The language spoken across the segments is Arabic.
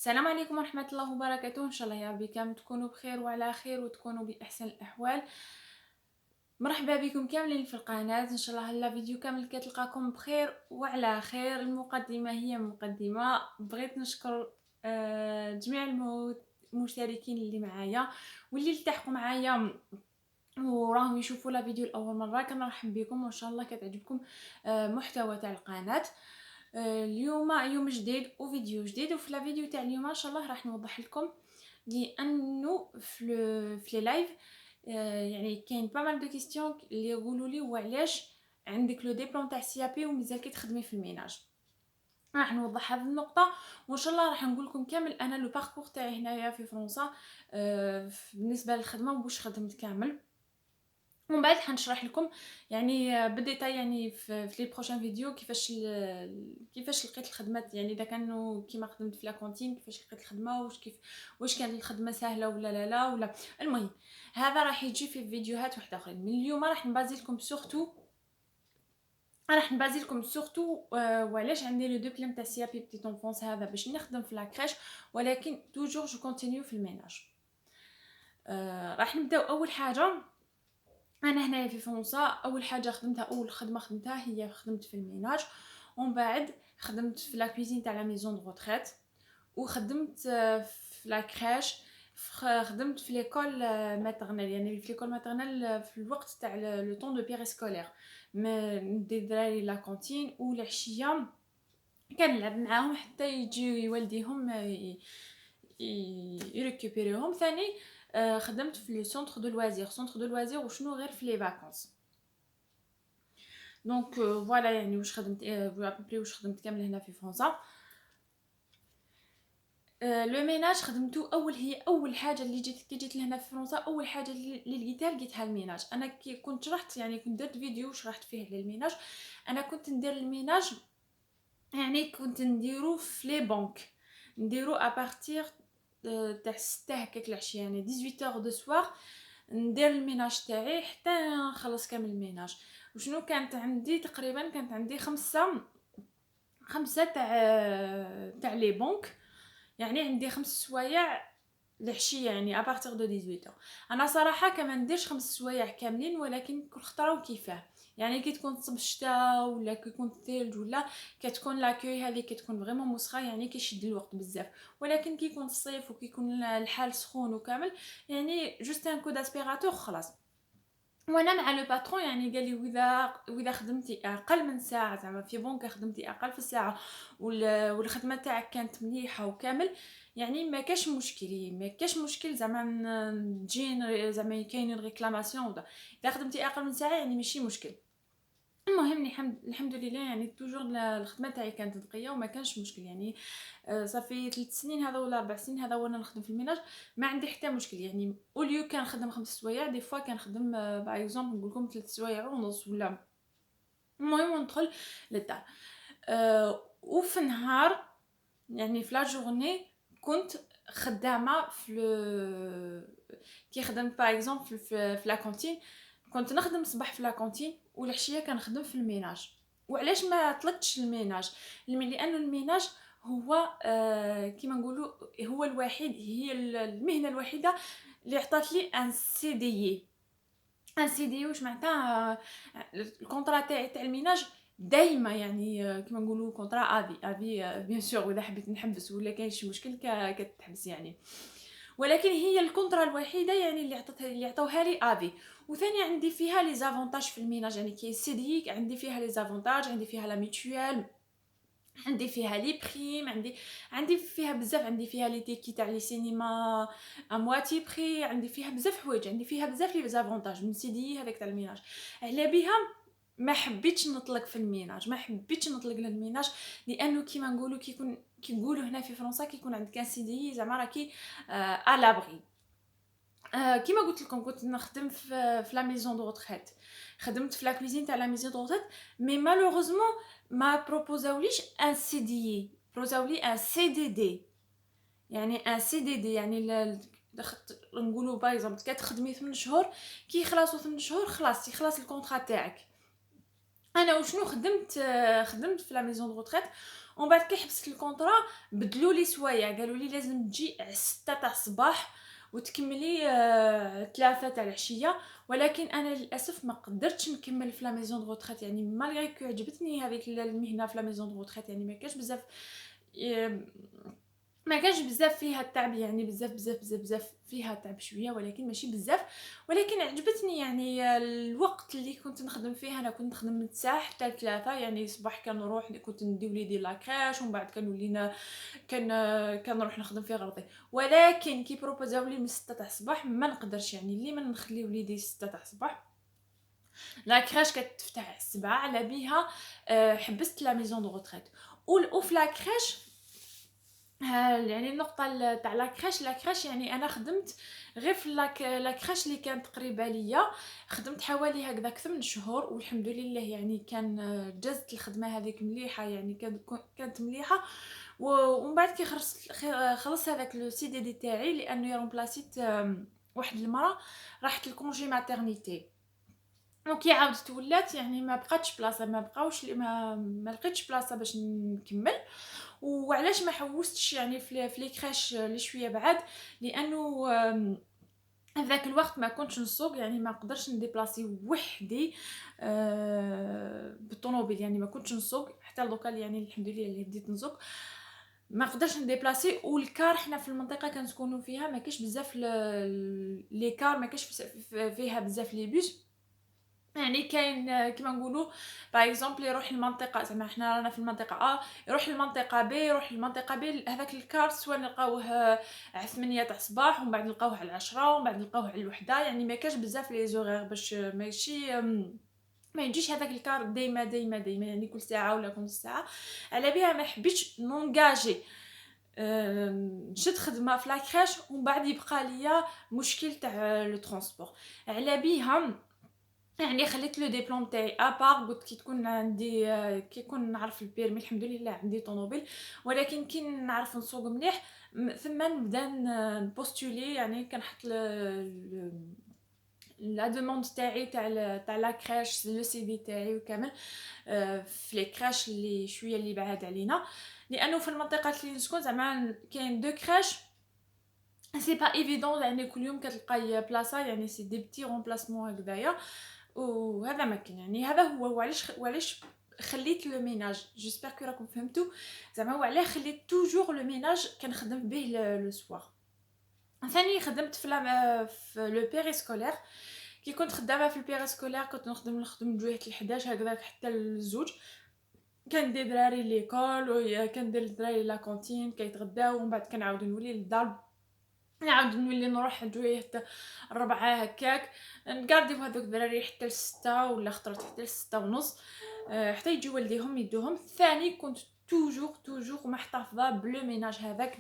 السلام عليكم ورحمة الله وبركاته. إن شاء الله يا ربي كامل تكونوا بخير وعلى خير وتكونوا بأحسن الأحوال. مرحبا بكم كاملين في القناة. إن شاء الله هلا فيديو كامل كتلقاكم بخير وعلى خير. المقدمة هي مقدمة، بغيت نشكر جميع المشتركين اللي معايا واللي التحقوا معايا وراهم يشوفوا لا فيديو لاول مره. كنرحب بكم وان شاء الله كتعجبكم محتوى تاع القناه. اليوم يوم جديد وفيديو جديد، وفي لا فيديو تاع اليوم ان شاء الله راح نوضح لكم لانه في لي لايف يعني كاين با مال دو كيستيون اللي يقولوا لي وعلاش عندك لو ديبلوم تاع سي بي ومازال كتخدمي في الميناج. راح نوضح هذه النقطه وان شاء الله راح نقول لكم كامل انا لو باركور تاعي هنايا في فرنسا بالنسبه للخدمه واش خدمت كامل، ومن بعد حنشرح لكم يعني بالديتاي يعني في لي بروشين فيديو كيفاش لقيت الخدمات، يعني اذا كانوا كيما خدمت في لا كونتين كيفاش لقيت الخدمه، واش كانت الخدمه سهله ولا لا ولا. المهم هذا راح يجي في فيديوهات واحده اخرين. من اليوم راح نبازي لكم سورتو وعلاش عندي لو دوبليم تاع سي بي بتيت انفونس هذا باش نخدم في لا كريش، ولكن توجور جو كونتينيو في الميناج. راح نبداو. اول حاجه انا هنايا في فرنسا اول حاجه خدمتها، اول خدمه خدمتها هي خدمت في الميناج، ومن بعد خدمت في لا كوزين تاع لا ميزون دو روتريت، وخدمت في لا كريش، خدمت في ليكول ماترنيل، يعني في ليكول ماترنيل في الوقت تاع لو طون دو بيري سكولير. ندي الدراري لا كونتين والعشيه كنلعب معاهم حتى يجي والديهم يريكوبيريهم. ثاني خدمت في لو سونتر دو لوازير. سونتر دو لوازير وشنو غير في لي فاكونس. دونك فوالا يعني واش خدمت ابري واش خدمت كامل هنا في فرنسا. لو ميناج خدمتو هي اول حاجه اللي جيت لهنا في فرنسا. اول حاجه اللي لقيتها الميناج. انا كي كنت شرحت يعني كنت درت فيديو شرحت فيه للميناج. انا كنت ندير الميناج يعني كنت نديرو في لي بنك، نديرو ابارتير تاع 6 هكاك العشيه، يعني 18 دو سوار ندير الميناج تاعي حتى نخلص كامل الميناج. وشنو كانت عندي تقريبا كانت عندي خمسة تاع لي بنك، يعني عندي 5 سوايع العشيه يعني ابارتير دو 18. انا صراحه كما نديرش 5 سوايع كاملين، ولكن كل خطره وكيفاه. يعني كي تكون تصب الشتاء ولا كي يكون الثلج ولا كتكون لاكوي هذه كتكون فريمون مسخه، يعني كيشد الوقت بزاف. ولكن كي يكون الصيف وكي يكون الحال سخون وكامل يعني جوست ان كو داسبيراتور خلاص. وانا مع لو باترون يعني قال لي واذا خدمتي اقل من ساعه، زعما في بنك خدمتي اقل في الساعه والخدمه تاعك كانت مليحه وكامل، يعني ما كاش مشكل، زعما تجي زعما كاينين ريكلاماسيون ولا اذا خدمتي اقل من ساعه يعني ماشي مشكل. المهم الحمد لله يعني توجور الخدمه تاعي كانت نقيه وما كانش مشكل. يعني صافي 3 سنين هذا ولا 4 سنين هذا وانا نخدم في الميناج، ما عندي حتى مشكل. يعني اوليو كان خدم 5 سوايع دي فوا كان خدم باغ اكزومبل نقول لكم 3 سوايع ونص ولا. المهم ندخل للدار وفي النهار يعني في لا جورني كنت خدامه كي خدمت باغ اكزومبل في لا كونتين كنت نخدم الصباح في لا كونتين والعشيه كنخدم في الميناج. وعلاش ما طلقتش الميناج؟ لانه الميناج هو كيما نقولوا هو الوحيد، هي المهنه الوحيده اللي عطات لي ان سي دي. ان سي دي واش معناتها؟ الكونطرا تاع الميناج دايما يعني كيما نقولوا كونطرا افي بيان سور، واذا حبيت نحبس ولا كاين شي مشكل كتحبس يعني. ولكن هي الكونطرا الوحيده يعني اللي عطوها لي افي. وثاني عندي فيها لي زافونتاج في الميناج، يعني كي سي دي عندي فيها لي زافونتاج، عندي فيها لا ميتويال، عندي فيها لي بريم، عندي فيها بزاف، عندي فيها لي تيكي تاع لي سينما امواتي بري، عندي فيها بزاف حوايج، عندي فيها بزاف لي زافونتاج من سيدي هذاك تاع الميناج. على بها ما حبيتش نطلق في الميناج، ما حبيتش نطلق للميناج، لانه كيما نقولوا كيقولوا هنا في فرنسا كيكون عندك سيدي زعما راكي الابري. كيما قلت لكم كنت نخدم في لا ميزون دو روتريت، خدمت في لا كوزين تاع لا ميزون دو روتريت، مي مالوغوزمون ما بروبوزاوليش ان سي دي، بروبوزاولي ان سي دي دي. يعني ان سي دي دي يعني نقولوا باغ اكزومبل كتخدمي 8 شهور، كي يخلصوا 8 شهور خلاص الكونطرا تاعك. انا وشنو خدمت في لا ميزون دو روتريت، ومن بعد كي حبست الكونطرا بدلوا لي سوايع، قالوا لي لازم تجي على 6 تاع الصباح وتكملي 3 تاع العشيه. ولكن انا للاسف ما قدرتش نكمل في لا ميزون دو روتريت، يعني مالغري كو عجبتني هذيك المهنه في لا ميزون دو روتريت، يعني ما كانش بزاف ما كانش بزاف فيها التعب، يعني بزاف فيها تعب شويه ولكن ماشي بزاف. ولكن عجبتني يعني الوقت اللي كنت نخدم فيه، انا كنت نخدم من 9 حتى 3، يعني صباح كنروح كنت ندي وليدي لاكراش ومن بعد كنولينا كنروح نخدم في غرضي. ولكن كي بروبوزاو لي من 6 تاع الصباح ما نقدرش، يعني اللي ما نخلي وليدي 6 تاع الصباح. لاكراش كتفتح على 7 على بيها. حبست لا ميزون دو روتريت وفي لاكراش. يعني النقطة تاع لاكراش يعني أنا خدمت غير في لاكراش اللي كانت قريبة ليا، خدمت حوالي هكذاك 8 شهور والحمد لله، يعني كان جازت الخدمة هذيك مليحة، يعني كانت مليحة. ومن بعد كي خلص هذاك لو سي دي تاعي لأنه يرومبلاسيت واحد المرأة راحت الكونجي ماترنيتي. دونك عاودت ولات، يعني ما بقاتش بلاصه، ما لقيتش بلاصه باش نكمل. وعلاش ما حوستش يعني في لي كراش اللي شويه بعد، لانه هذاك الوقت ما كنتش نسوق، يعني ما نقدرش نديبلاسي وحدي بالطوموبيل، يعني ما كنتش نسوق حتى دوكا، يعني الحمد لله اللي بديت نسوق ما نقدرش نديبلاسي. والكار حنا في المنطقه كنسكنوا فيها ما كاينش بزاف لي كار، ما كاينش فيها بزاف لي بيس، يعني كاين كيما نقولوا باغ اكزومبل يروح المنطقه، زعما حنا رانا في المنطقه يروح المنطقه بي، يروح المنطقه بي، هذاك الكار سواء نلقاوه على 8 تاع الصباح ومن بعد نلقاوه على 10 ومن بعد نلقاوه على 1، يعني ما كاش بزاف لي زوغير باش ماشي ما يجيش هذاك الكار ديما يعني كل ساعه ولا كل ساعه. على بها ما حبيتش نونجاجي نشد خدمه في لاكراش ومن بعد يبقى ليا مشكل تاع لو ترونسبور. على بها يعني خليت لو ديبلوم تاعي ابار، قلت كي تكون عندي كي يكون نعرف البيرمي الحمد لله عندي طوموبيل، ولكن كي نعرف نسوق مليح ثم نبدا نبوستولي، يعني كنحط لا دوموند تاعي تاع لا كراش لو سي في تاعي وكامل في لي كراش اللي شويه اللي بعاد علينا، لانه في المنطقه اللي نسكن زعما كاين دو كراش سي با ايفيدون، يعني كل يوم كتلقاي بلاصه، يعني سي دي بتي رومبلاسمون هكذايا. وهذا ما كان، يعني هذا هو وعلاش خليت لو ميناج. جيسبر كو راكم فهمتوا زعما هو علاه خليت توجور لو ميناج كنخدم به لو سوار. ثاني خدمت في لو بيري سكولير. كي كنت خدامه في البيري سكولير كنت نخدم جويه ال11 هكذاك حتى الزوج، كندير دراري ليكول وكندير الدراري لا كونتين كيتغداو ومن بعد كنعاود نولي للدار، نعاود نولي نروح جويه حتى 4 هكاك، نقارديو هذوك الدراري حتى ل6 ولا خطرت حتى ل6:30 حتى يجيو والديهم يدوهم. ثاني كنت توجور محتفظه بلو ميناج هذاك،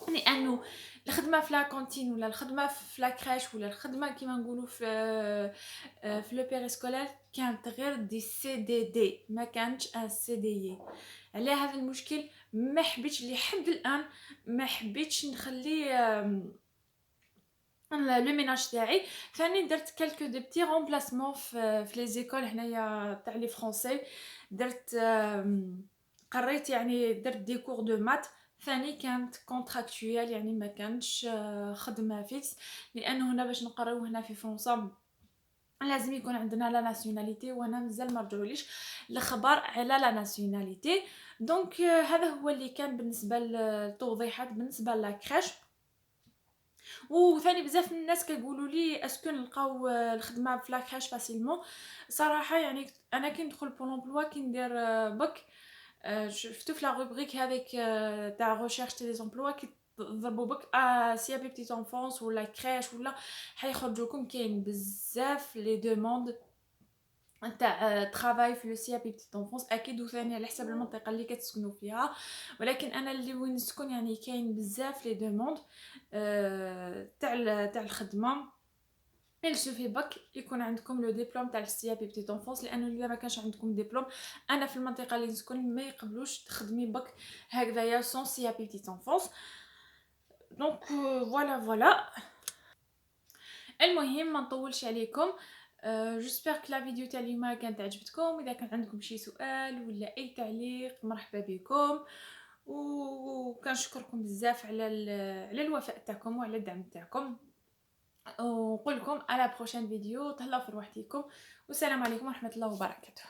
لانه الخدمه في لا كونتين ولا الخدمه في لا كراش ولا الخدمه كيما نقولوا في لو بيريسكولار كانت غير دي سي دي ما كانتش ان سي دي. على هذا المشكل ما حبيتش لحد الان ما حبيتش نخلي لو ميناج تاعي. ثاني درت كالكو دي بتي رومبلاسمون في لي زيكول هنايا تاع لي فرونسي، درت قريت يعني درت دي كور دو مات. ثاني كانت كونتراكتويال، يعني ما كانش خدمه فيكس، لانه هنا باش نقراو هنا في فرنسا لازم يكون عندنا لا ناسيوناليتي، وانا مازال ما رجعوليش الخبر على لا ناسيوناليتي. دونك هذا هو اللي كان بالنسبه للتوضيحات بالنسبه لاكراش. وثاني بزاف من الناس كيقولوا لي اسكو نلقاو الخدمه في لاكراش فاسيلمون. صراحه يعني انا كي ندخل بول امبلوا كي ندير بك شفتو في لا روبريك هذيك تاع ريشيرش تاع لي زومبلوا كي ضربوا بك سي بي بتيت انفونس ولا كريش ولا حيخرجوكم كاين بزاف لي دوموند تاع ترافاي في لو سي بي بتيت انفونس اكيد، وثاني على حسب المنطقه اللي كتسكنوا فيها. ولكن انا اللي وين نسكن يعني كاين بزاف لي دوموند تاع الخدمه. il suffit باك يكون عندكم لو ديبلوم تاع السي بي بتيت انفونس، لانه الا ما كانش عندكم ديبلوم انا في المنطقه اللي نسكن ما يقبلوش تخدمي باك هكذايا سون سي بي بتيت انفونس. دونك فوالا المهم ما نطولش عليكم. جوسبر كو لا فيديو تاع اليوم كانت عجبتكم. اذا كان عندكم شي سؤال ولا اي تعليق مرحبا بكم، وكنشكركم بزاف على الوفاء تاعكم وعلى الدعم تاعكم، ونقول لكم على بروشين فيديو. تهلاو في رواحتكم، والسلام عليكم ورحمه الله وبركاته.